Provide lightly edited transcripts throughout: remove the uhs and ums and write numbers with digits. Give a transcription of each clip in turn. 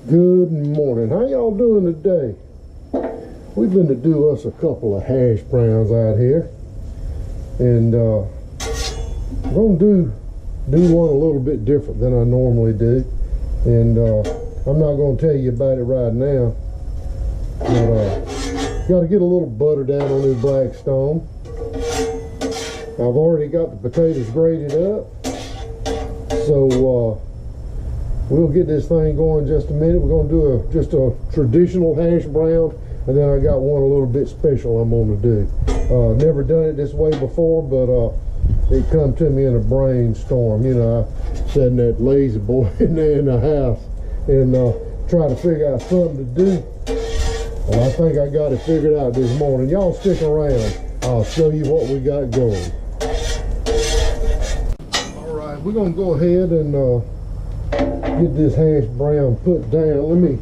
Good morning. How y'all doing today? We've been to do us a couple of hash browns out here, and we're gonna do one a little bit different than I normally do, and I'm not gonna tell you about it right now, but got to get a little butter down on this Blackstone. I've already got the potatoes grated up, so we'll get this thing going in just a minute. We're going to do just a traditional hash brown, and then I got one a little bit special I'm going to do. Never done it this way before, but it come to me in a brainstorm. You know, I sat in that lazy boy in there in the house and try to figure out something to do. Well, I think I got it figured out this morning. Y'all stick around. I'll show you what we got going. All right, we're going to go ahead and get this hash brown put down. Let me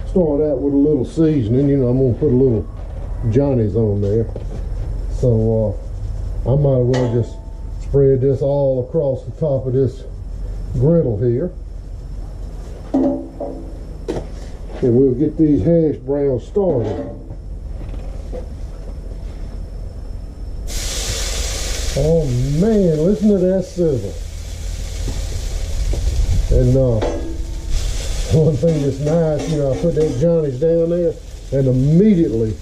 start out with a little seasoning. You know, I'm going to put a little Johnny's on there. So I might as well just spread this all across the top of this griddle here. And we'll get these hash browns started. Oh man, listen to that sizzle. And one thing that's nice, you know, I put that Johnny's down there, and immediately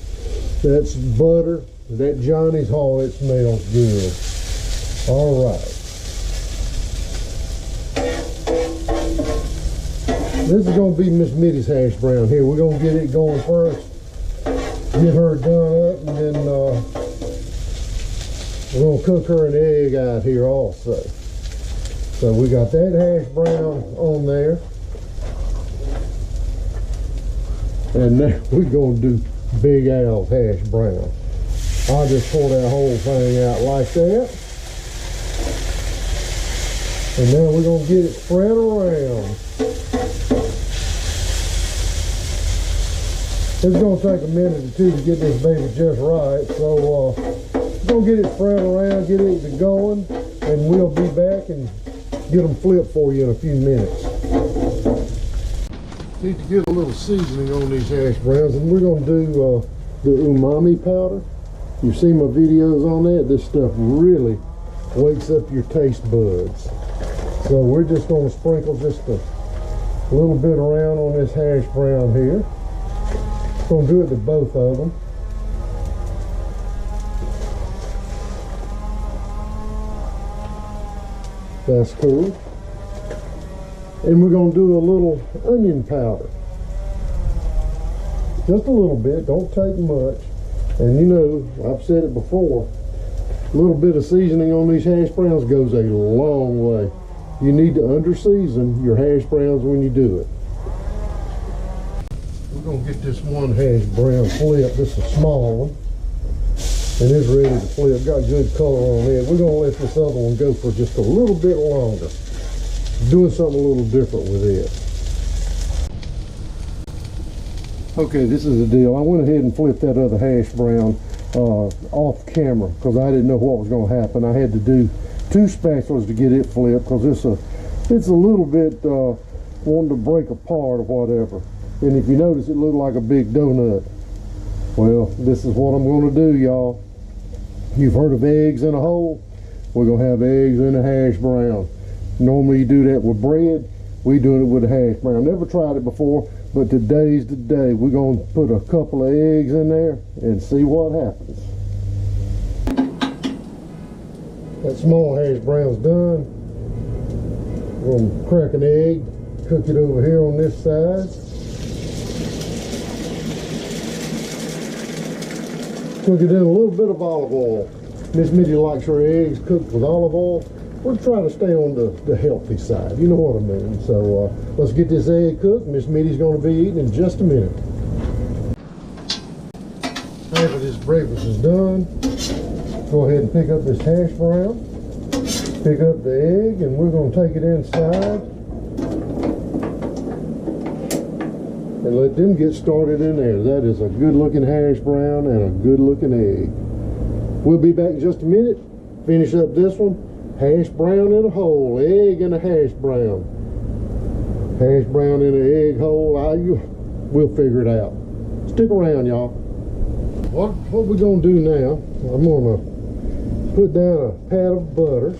that's butter, that Johnny's, oh, it smells good. All right. This is going to be Miss Mitty's hash brown here. We're going to get it going first, get her done up, and then we're going to cook her an egg out here also. So we got that hash brown on there. And now we're going to do Big Al's hash brown. I'll just pour that whole thing out like that. And now we're going to get it spread around. It's going to take a minute or two to get this baby just right. So we're going to get it spread around, get it going, and we'll be back and get them flipped for you in a few minutes. Need to get a little seasoning on these hash browns, and we're going to do the umami powder. You've seen my videos on that. This stuff really wakes up your taste buds. So we're just going to sprinkle just a little bit around on this hash brown here. Going to do it to both of them. That's cool. And we're going to do a little onion powder. Just a little bit, don't take much. And you know, I've said it before, a little bit of seasoning on these hash browns goes a long way. You need to under-season your hash browns when you do it. We're going to get this one hash brown flipped. This is a small one. And it's ready to flip. Got good color on it. We're going to let this other one go for just a little bit longer. Doing something a little different with it. Okay, this is the deal. I went ahead and flipped that other hash brown off camera because I didn't know what was going to happen. I had to do 2 spatulas to get it flipped because it's a little bit wanting to break apart or whatever. And if you notice, it looked like a big donut. Well, this is what I'm going to do, y'all. You've heard of eggs in a hole? We're going to have eggs in a hash brown. Normally you do that with bread. We're doing it with a hash brown. Never tried it before, but today's the day. We're going to put a couple of eggs in there and see what happens. That small hash brown's done. We're going to crack an egg, cook it over here on this side. Cook it in a little bit of olive oil. Miss Mitty likes her eggs cooked with olive oil. We're trying to stay on the healthy side. You know what I mean. So let's get this egg cooked. Miss Mitty's going to be eating in just a minute. After this breakfast is done, go ahead and pick up this hash brown. Pick up the egg, and we're going to take it inside and let them get started in there. That is a good looking hash brown and a good looking egg. We'll be back in just a minute. Finish up this one. Hash brown in a hole, egg and a hash brown. Hash brown in an egg hole. We'll figure it out. Stick around, y'all. What we're gonna do now, I'm gonna put down a pat of butter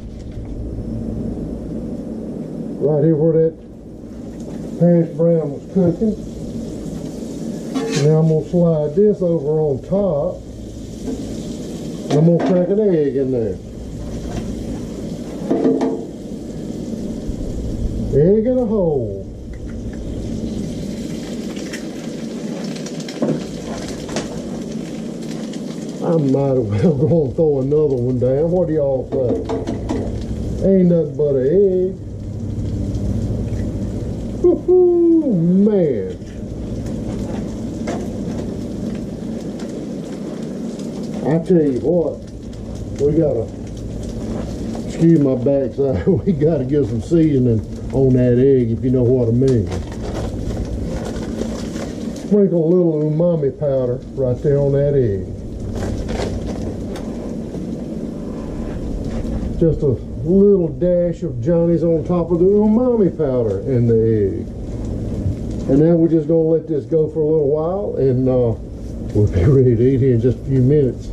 right here where that hash brown was cooking. Now I'm gonna slide this over on top. And I'm gonna crack an egg in there. Egg in a hole. I might as well go and throw another one down. What do y'all say? Ain't nothing but an egg. Woohoo, man. I tell you what, we gotta, excuse my backside, we gotta get some seasoning on that egg, if you know what I mean. Sprinkle a little umami powder right there on that egg. Just a little dash of Johnny's on top of the umami powder in the egg. And now we're just gonna let this go for a little while, and we'll be ready to eat here in just a few minutes.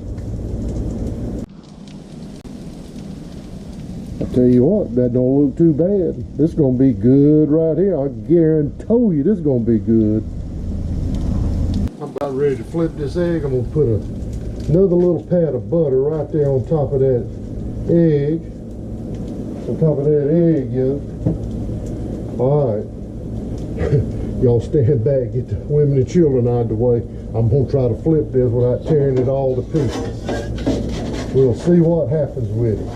I tell you what, that don't look too bad. This is gonna be good right here. I guarantee you this is gonna be good. I'm about ready to flip this egg. I'm gonna put another little pat of butter right there on top of that egg. On top of that egg, yolk. Alright. Y'all stand back, get the women and children out of the way. I'm gonna try to flip this without tearing it all to pieces. We'll see what happens with it.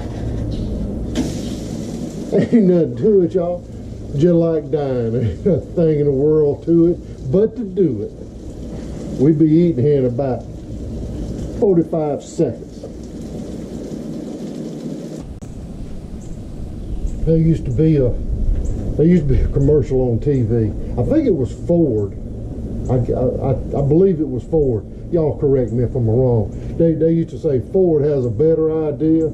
Ain't nothing to it, y'all. Just like dying. Ain't a thing in the world to it but to do it. We'll be eating here in about 45 seconds. There used to be a commercial on TV. I think it was Ford. I believe it was Ford. Y'all correct me if I'm wrong. They used to say Ford has a better idea,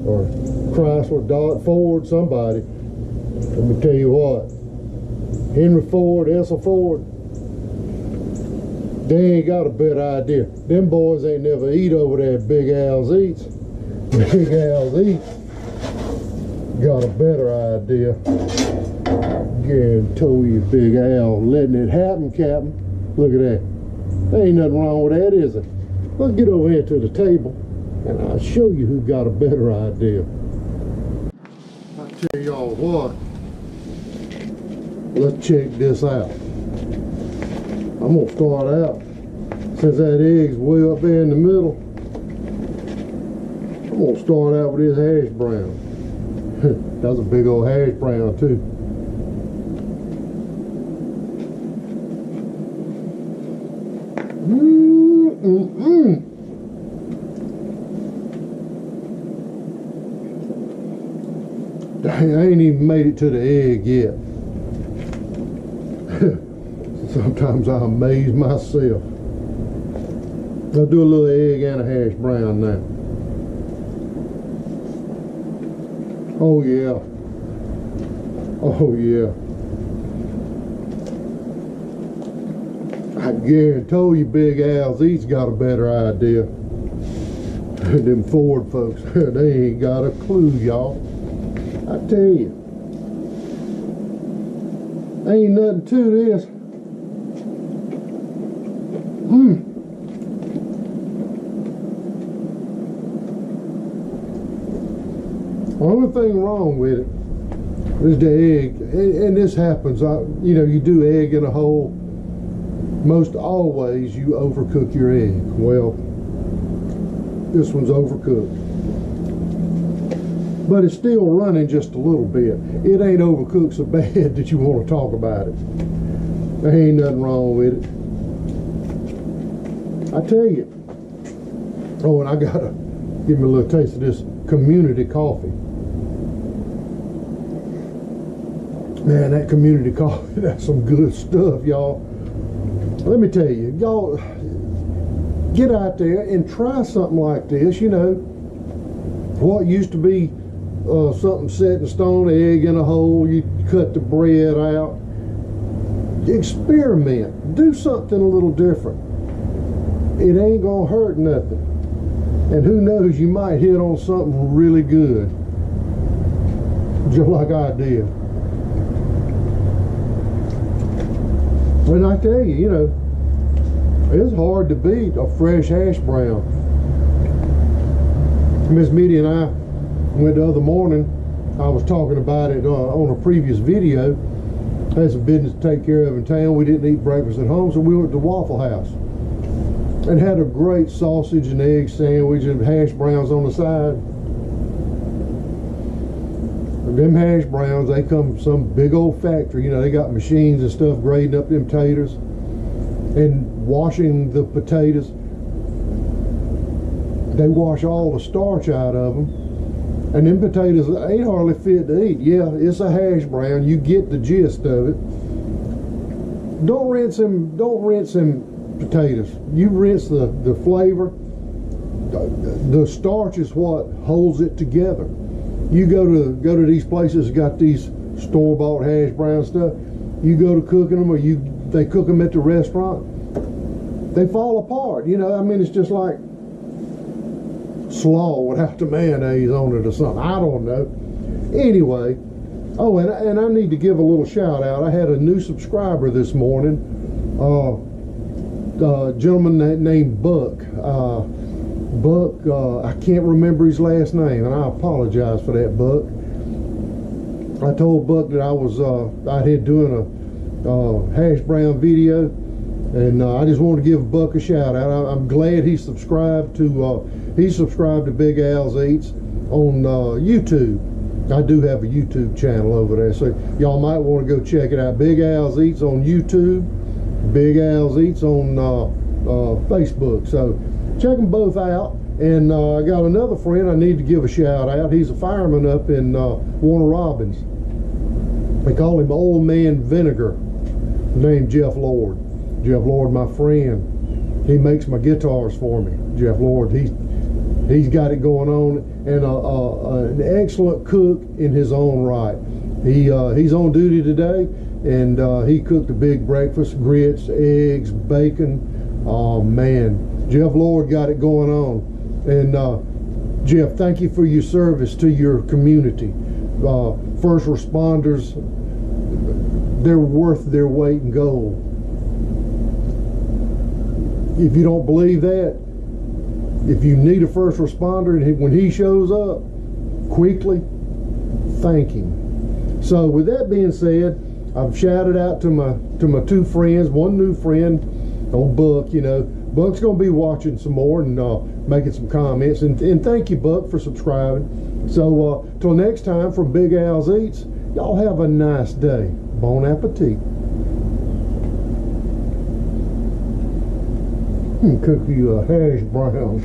or Chrysler, Dodge, Ford, somebody. Let me tell you what, Henry Ford, Ethel Ford, they ain't got a better idea. Them boys ain't never eat over there at Big Al's Eats. Big Al's Eats got a better idea. Guarantee you, Big Al letting it happen, Captain. Look at that. There ain't nothing wrong with that, is it? Let's get over here to the table and I'll show you who got a better idea. I'll tell y'all what. Let's check this out. I'm gonna start out, since that egg's way up there in the middle, I'm gonna start out with this hash brown. That's a big old hash brown too. I ain't even made it to the egg yet. Sometimes I amaze myself. I'll do a little egg and a hash brown now. Oh yeah. Oh yeah. I guarantee you Big Al's Eats got a better idea. Them Ford folks, they ain't got a clue, y'all. I tell you. Ain't nothing to this. The only thing wrong with it is the egg, and this happens. You know, you do egg in a hole. Most always you overcook your egg. Well, this one's overcooked, but it's still running just a little bit. It ain't overcooked so bad that you want to talk about it. There ain't nothing wrong with it. I tell you. Oh, and I gotta give me a little taste of this community coffee. Man, that community coffee, that's some good stuff, y'all. Let me tell you, y'all, get out there and try something like this. You know, what used to be something set in stone, egg in a hole, you cut the bread out, Experiment. Do something a little different. It ain't gonna hurt nothing. And who knows, you might hit on something really good. Just like I did. And I tell you, you know, it's hard to beat a fresh hash brown. Miss Mitty and I went the other morning. I was talking about it on a previous video. Had some business to take care of in town. We didn't eat breakfast at home, so we went to Waffle House and had a great sausage and egg sandwich and hash browns on the side. Them hash browns, they come from some big old factory. You know, they got machines and stuff grading up them taters and washing the potatoes. They wash all the starch out of them, and them potatoes ain't hardly fit to eat. Yeah, it's a hash brown. You get the gist of it. Don't rinse them potatoes. You rinse the flavor. The starch is what holds it together. You go to these places got these store-bought hash brown stuff. You go to cooking them, or they cook them at the restaurant. They fall apart. You know, I mean, it's just like slaw without the mayonnaise on it or something. I don't know. Anyway, oh, and I need to give a little shout out. I had a new subscriber this morning. A gentleman named Buck. Buck, I can't remember his last name, and I apologize for that, Buck. I told Buck that I was out here doing a hash brown video, and I just wanted to give Buck a shout out. I'm glad he subscribed to Big Al's Eats on YouTube. I do have a YouTube channel over there, so y'all might want to go check it out. Big Al's Eats on YouTube, Big Al's Eats on Facebook. So check them both out. And I got another friend I need to give a shout out. He's a fireman up in Warner Robins. They call him Old Man Vinegar, named Jeff Lord. Jeff Lord, my friend, he makes my guitars for me. Jeff Lord, he's got it going on, and an excellent cook in his own right. He's on duty today, and he cooked a big breakfast: grits, eggs, bacon. Oh man, Jeff Lord got it going on. And Jeff, thank you for your service to your community. First responders, they're worth their weight in gold. If you don't believe that, if you need a first responder and when he shows up, quickly thank him. So with that being said, I've shouted out to my two friends. One new friend, old Buck. You know, Buck's gonna be watching some more and making some comments, and thank you, Buck, for subscribing. So till next time, from Big Al's Eats, y'all have a nice day. Bon appetit. Cook you a hash brown.